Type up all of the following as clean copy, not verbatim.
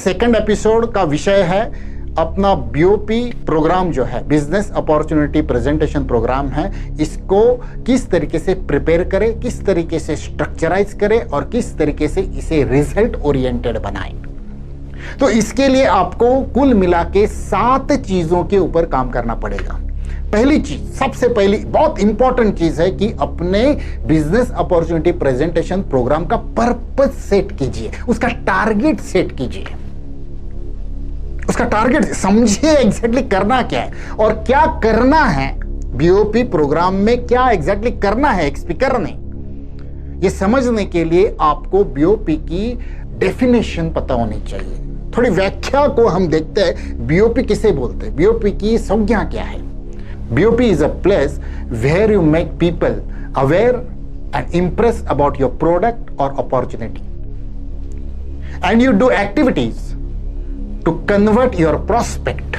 Second episode का विषय है अपना बीओपी प्रोग्राम जो है, बिजनेस अपॉर्चुनिटी प्रेजेंटेशन प्रोग्राम है, इसको किस तरीके से प्रिपेयर करें, किस तरीके से स्ट्रक्चराइज करें और किस तरीके से इसे रिजल्ट ओरिएंटेड बनाएं। तो इसके लिए आपको कुल मिला के 7 चीजों के ऊपर काम करना पड़ेगा। पहली चीज, सबसे पहली बहुत इंपॉर्टेंट चीज है कि अपने बिजनेस अपॉर्चुनिटी प्रेजेंटेशन प्रोग्राम का पर्पस सेट कीजिए, उसका टारगेट सेट कीजिए, उसका टारगेट समझिए एग्जैक्टली करना क्या है और क्या करना है। बीओपी प्रोग्राम में क्या एग्जैक्टली करना है एक स्पीकर ने, ये समझने के लिए आपको बीओपी की डेफिनेशन पता होनी चाहिए। थोड़ी व्याख्या को हम देखते हैं, बीओपी किसे बोलते हैं, बीओपी की संज्ञा क्या है। BOP is a place where you make people aware and impressed about your product or opportunity, and you do activities to convert your prospect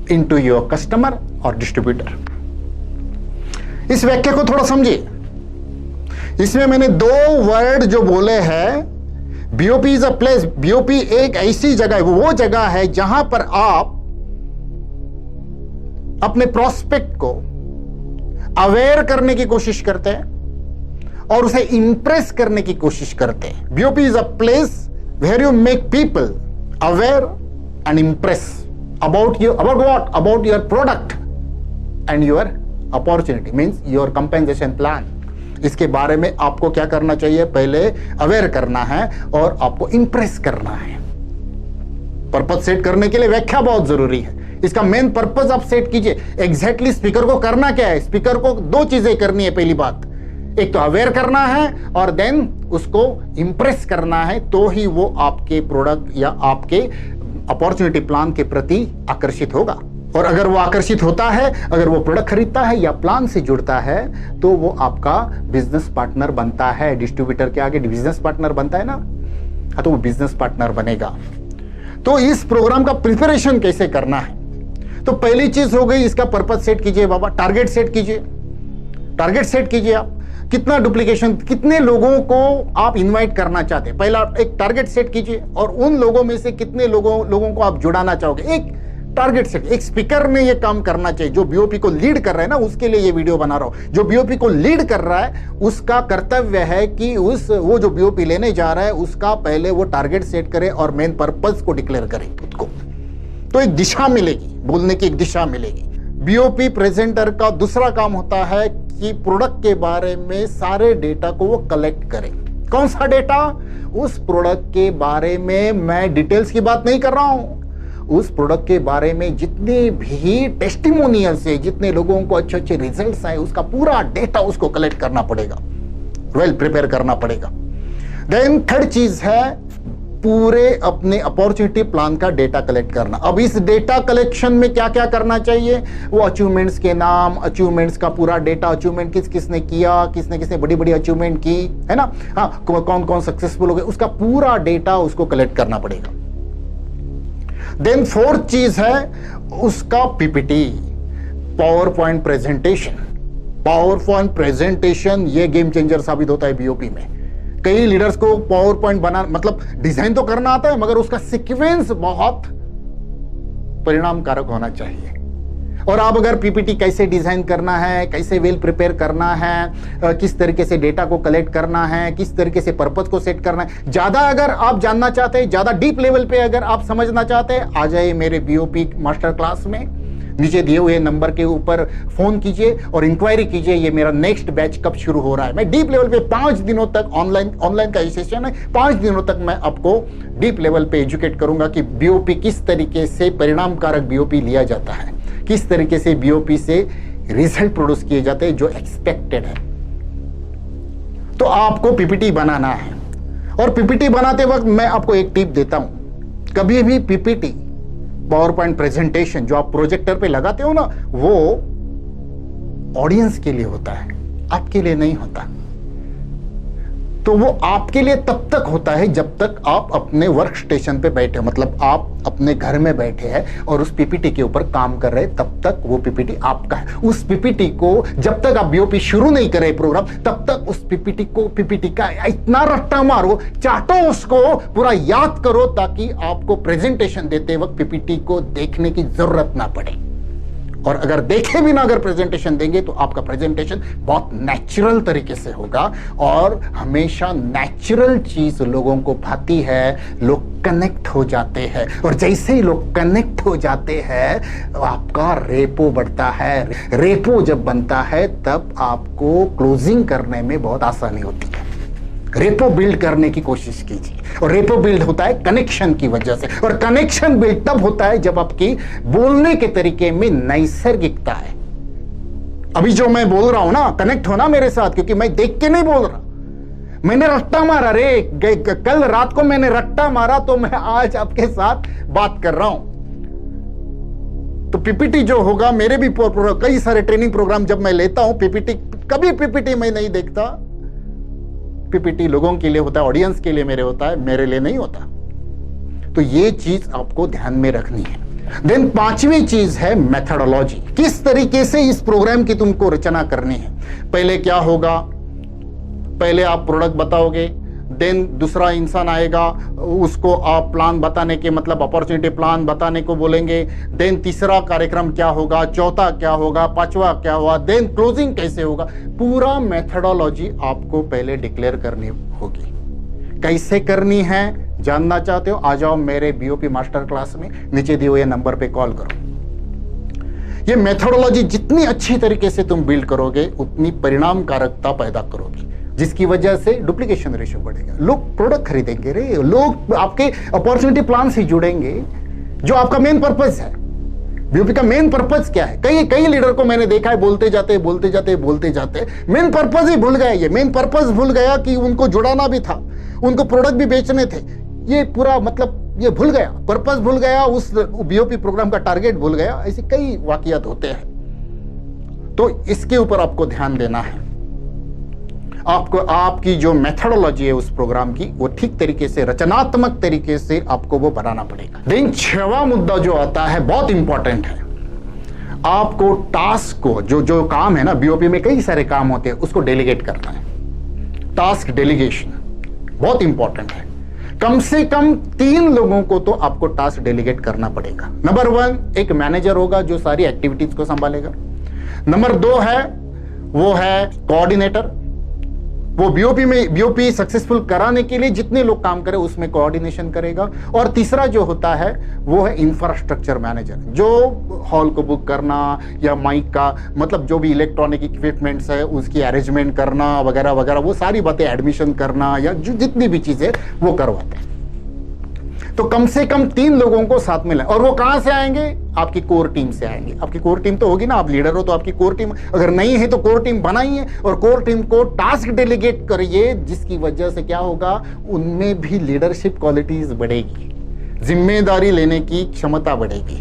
into your customer or distributor. इस वाक्य को थोड़ा समझिए। इसमें मैंने 2 वर्ड जो बोले हैं, BOP is a place, BOP एक ऐसी जगह है, वो जगह है जहां पर आप अपने प्रोस्पेक्ट को अवेयर करने की कोशिश करते हैं और उसे इंप्रेस करने की कोशिश करते हैं। BOP is a place where you make people aware and impress about what, about your product and your opportunity, means your compensation plan. इसके बारे में आपको क्या करना चाहिए, पहले अवेयर करना है और आपको इंप्रेस करना है। पर्पस सेट करने के लिए व्याख्या बहुत जरूरी है। इसका मेन पर्पस आप सेट कीजिए। एग्जैक्टली स्पीकर को करना क्या है, स्पीकर को 2 चीजें करनी है। पहली बात, एक तो अवेयर करना है और देन उसको इंप्रेस करना है, तो ही वो आपके प्रोडक्ट या आपके अपॉर्चुनिटी प्लान के प्रति आकर्षित होगा। और अगर वो आकर्षित होता है, अगर वो प्रोडक्ट खरीदता है या प्लान से जुड़ता है, तो वो आपका बिजनेस पार्टनर बनता है। डिस्ट्रीब्यूटर के आगे बिजनेस पार्टनर बनता है ना, तो वो बिजनेस पार्टनर बनेगा। तो इस प्रोग्राम का प्रिपरेशन कैसे करना है, तो पहली चीज हो गई, इसका पर्पस सेट कीजिए बाबा, टारगेट सेट कीजिए। टारगेट सेट कीजिए आप कितना डुप्लीकेशन, कितने लोगों को आप इनवाइट करना चाहते हैं, पहला एक टारगेट सेट कीजिए और उन लोगों में से कितने लोगों को आप जुड़ाना चाहोगे, एक टारगेट सेट। एक स्पीकर ने ये काम करना चाहिए, जो बीओपी को लीड कर रहा है ना, उसके लिए ये वीडियो बना रहा हूं। जो बीओपी को लीड कर रहा है उसका कर्तव्य है कि वो जो बीओपी लेने जा रहा है उसका पहले वो टारगेट सेट करे और मेन पर्पस को डिक्लेयर करे खुद को, तो एक दिशा मिलेगी, बोलने की एक दिशा मिलेगी। बीओपी प्रेजेंटर का दूसरा काम होता है कि प्रोडक्ट के बारे में सारे डेटा को वो कलेक्ट करे। कौन सा डेटा, उस प्रोडक्ट के बारे में मैं डिटेल्स की बात नहीं कर रहा हूं, उस प्रोडक्ट के बारे में जितने भी टेस्टिमोनियल्स है, जितने लोगों को अच्छे अच्छे रिजल्ट्स आए, उसका पूरा डेटा उसको कलेक्ट करना पड़ेगा, वेल प्रिपेयर करना पड़ेगा। देन थर्ड चीज है पूरे अपने अपॉर्चुनिटी प्लान का डेटा कलेक्ट करना। अब इस डेटा कलेक्शन में क्या क्या करना चाहिए, वो अचीवमेंट्स के नाम, अचीवमेंट्स का पूरा डेटा, अचीवमेंट किस किसने किया, किसने किसने बड़ी बड़ी अचीवमेंट की है ना, हाँ कौन कौन सक्सेसफुल हो गए, उसका पूरा डेटा उसको कलेक्ट करना पड़ेगा। देन 4th चीज है उसका PPT, power point presentation. Power point presentation ये गेम चेंजर साबित होता है बीओपी में। कई लीडर्स को पावर पॉइंट बना, मतलब डिजाइन तो करना आता है, मगर उसका सीक्वेंस बहुत परिणामकारक होना चाहिए। और आप अगर पीपीटी कैसे डिजाइन करना है, कैसे वेल प्रिपेयर करना है, किस तरीके से डेटा को कलेक्ट करना है, किस तरीके से पर्पस को सेट करना है, ज्यादा अगर आप जानना चाहते हैं, ज्यादा डीप लेवल पे अगर आप समझना चाहते हैं, आ जाइए मेरे बीओपी मास्टर क्लास में। नीचे दिए हुए नंबर के ऊपर फोन कीजिए और इंक्वायरी कीजिए, ये मेरा नेक्स्ट बैच कब शुरू हो रहा है। मैं डीप लेवल पे 5 दिनों तक ऑनलाइन का सेशन है, 5 दिनों तक मैं आपको डीप लेवल पे एजुकेट करूंगा कि बीओपी किस तरीके से परिणामकारक बीओपी लिया जाता है, किस तरीके से बीओपी से रिजल्ट प्रोड्यूस किए जाते हैं जो एक्सपेक्टेड है। तो आपको पीपीटी बनाना है और पीपीटी बनाते वक्त मैं आपको एक टिप देता हूं, कभी भी पीपीटी पावर पॉइंट प्रेजेंटेशन जो आप प्रोजेक्टर पे लगाते हो ना, वो ऑडियंस के लिए होता है, आपके लिए नहीं होता। तो वो आपके लिए तब तक होता है जब तक आप अपने वर्क स्टेशन पे बैठे हो, मतलब आप अपने घर में बैठे हैं और उस पीपीटी के ऊपर काम कर रहे हैं, तब तक वो पीपीटी आपका है। उस पीपीटी को जब तक आप बीओपी शुरू नहीं करे प्रोग्राम, तब तक उस पीपीटी का इतना रट्टा मारो, चाटो, उसको पूरा याद करो, ताकि आपको प्रेजेंटेशन देते वक्त पीपीटी को देखने की जरूरत ना पड़े। और अगर देखे भी ना अगर प्रेजेंटेशन देंगे तो आपका प्रेजेंटेशन बहुत नेचुरल तरीके से होगा, और हमेशा नेचुरल चीज लोगों को भाती है, लोग कनेक्ट हो जाते हैं, और जैसे ही लोग कनेक्ट हो जाते हैं आपका रेपो बढ़ता है। रेपो जब बनता है तब आपको क्लोजिंग करने में बहुत आसानी होती है। रेपो बिल्ड करने की कोशिश कीजिए, और रेपो बिल्ड होता है कनेक्शन की वजह से, और कनेक्शन बिल्ड तब होता है जब आपकी बोलने के तरीके में नैसर्गिकता है। अभी जो मैं बोल रहा हूं ना, कनेक्ट होना मेरे साथ, क्योंकि मैं देख के नहीं बोल रहा, मैंने रट्टा मारा रे, कल रात को मैंने रट्टा मारा, तो मैं आज आपके साथ बात कर रहा हूं। तो पीपीटी जो होगा, मेरे भी कई सारे ट्रेनिंग प्रोग्राम जब मैं लेता हूं, पीपीटी कभी पीपीटी मैं नहीं देखता। पीपीटी लोगों के लिए होता है, ऑडियंस के लिए मेरे होता है, मेरे लिए नहीं होता। तो ये चीज आपको ध्यान में रखनी है। देन पांचवी चीज है मेथोडोलॉजी। किस तरीके से इस प्रोग्राम की तुमको रचना करनी है। पहले क्या होगा, पहले आप प्रोडक्ट बताओगे, देन दूसरा इंसान आएगा, उसको आप प्लान बताने के मतलब अपॉर्चुनिटी प्लान बताने को बोलेंगे, देन तीसरा कार्यक्रम क्या होगा, चौथा क्या होगा, पांचवा क्या होगा, देन क्लोजिंग कैसे होगा। पूरा मेथोडोलॉजी आपको पहले डिक्लेयर करनी होगी। कैसे करनी है जानना चाहते हो, आ जाओ मेरे बीओपी मास्टर क्लास में, नीचे दिए हुए नंबर पे कॉल करो। ये मेथोडोलॉजी जितनी अच्छी तरीके से तुम बिल्ड करोगे, उतनी परिणामकारकता पैदा करोगे, जिसकी वजह से डुप्लीकेशन रेशियो बढ़ेगा। लोग प्रोडक्ट खरीदेंगे रे, लोग आपके अपॉर्चुनिटी प्लान से जुड़ेंगे, जो आपका मेन पर्पस है। बीओपी का मेन पर्पस क्या है? कई लीडर को मैंने देखा है, बोलते जाते मेन पर्पस ही भूल गए। ये मेन पर्पस भूल गया कि उनको जुड़ाना भी था, उनको प्रोडक्ट भी बेचने थे। ये पूरा मतलब ये भूल गया, पर्पस भूल गया, उस बीओपी प्रोग्राम का टारगेट भूल गया। ऐसे कई वाकयात होते हैं। तो इसके ऊपर आपको ध्यान देना है। आपको आपकी जो मेथोडोलॉजी है उस प्रोग्राम की, वो ठीक तरीके से, रचनात्मक तरीके से आपको वो बनाना पड़ेगा। देन छठवां मुद्दा जो आता है बहुत इंपॉर्टेंट है। आपको टास्क को, जो काम है ना, बीओपी में कई सारे काम होते हैं, उसको डेलीगेट करना है। टास्क डेलीगेशन बहुत इंपॉर्टेंट है। कम से कम 3 लोगों को तो आपको टास्क डेलीगेट करना पड़ेगा। नंबर 1 एक मैनेजर होगा जो सारी एक्टिविटीज को संभालेगा। नंबर 2 है वो है कोऑर्डिनेटर, वो बीओपी सक्सेसफुल कराने के लिए जितने लोग काम करें उसमें कोऑर्डिनेशन करेगा। और तीसरा जो होता है वो है इंफ्रास्ट्रक्चर मैनेजर, जो हॉल को बुक करना या माइक का मतलब जो भी इलेक्ट्रॉनिक इक्विपमेंट्स है उसकी अरेंजमेंट करना वगैरह वगैरह, वो सारी बातें, एडमिशन करना या जितनी भी चीजें वो करवाते हैं। तो कम से कम 3 लोगों को साथ में लाएं। और वो कहां से आएंगे? आपकी कोर टीम से आएंगे। आपकी कोर टीम तो होगी ना, आप लीडर हो तो आपकी कोर टीम, अगर नहीं है तो कोर टीम बनाइए और कोर टीम को टास्क डेलीगेट करिए, जिसकी वजह से क्या होगा, उनमें भी लीडरशिप क्वालिटीज बढ़ेगी, जिम्मेदारी लेने की क्षमता बढ़ेगी,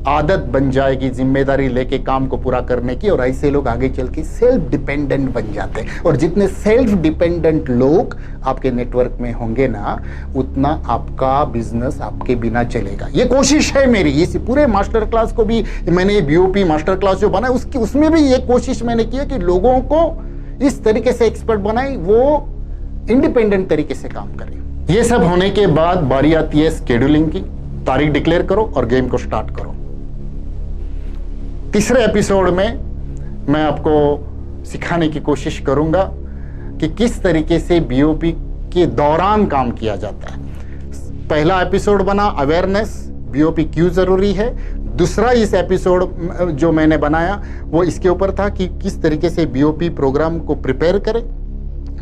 आदत बन जाएगी जिम्मेदारी लेके काम को पूरा करने की। और ऐसे लोग आगे चल के सेल्फ डिपेंडेंट बन जाते हैं। और जितने सेल्फ डिपेंडेंट लोग आपके नेटवर्क में होंगे ना, उतना आपका बिजनेस आपके बिना चलेगा। ये कोशिश है मेरी, इस पूरे मास्टर क्लास को भी मैंने बीओपी मास्टर क्लास जो बना उसमें भी ये कोशिश मैंने की है कि लोगों को इस तरीके से एक्सपर्ट बनाए, वो इंडिपेंडेंट तरीके से काम करें। ये सब होने के बाद बारी आती है शेड्यूलिंग की। तारीख डिक्लेयर करो और गेम को स्टार्ट करो। तीसरे एपिसोड में मैं आपको सिखाने की कोशिश करूंगा कि किस तरीके से बीओपी के दौरान काम किया जाता है। पहला एपिसोड बना अवेयरनेस, बीओपी क्यों जरूरी है। दूसरा इस एपिसोड जो मैंने बनाया वो इसके ऊपर था कि किस तरीके से बीओपी प्रोग्राम को प्रिपेयर करें,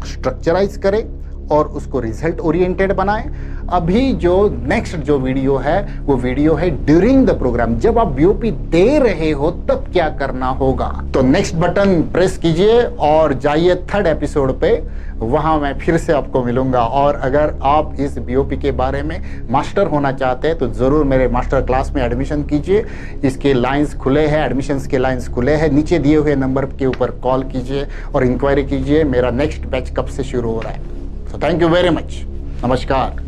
स्ट्रक्चराइज करें और उसको रिजल्ट ओरिएंटेड बनाएं। अभी जो नेक्स्ट जो वीडियो है वो वीडियो है ड्यूरिंग द प्रोग्राम, जब आप बीओपी दे रहे हो तब क्या करना होगा। तो नेक्स्ट बटन प्रेस कीजिए और जाइए 3rd एपिसोड पे, वहां मैं फिर से आपको मिलूंगा। और अगर आप इस बीओपी के बारे में मास्टर होना चाहते हैं तो जरूर मेरे मास्टर क्लास में एडमिशन कीजिए। इसके लाइंस खुले हैं, एडमिशंस के लाइंस खुले हैं, नीचे दिए हुए नंबर के ऊपर कॉल कीजिए और इंक्वायरी कीजिए मेरा नेक्स्ट बैच कब से शुरू हो रहा है। तो थैंक यू वेरी मच। नमस्कार,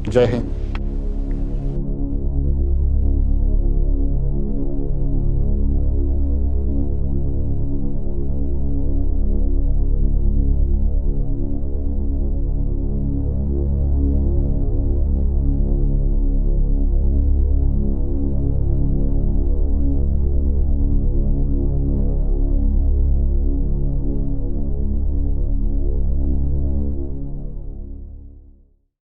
जय हिंद।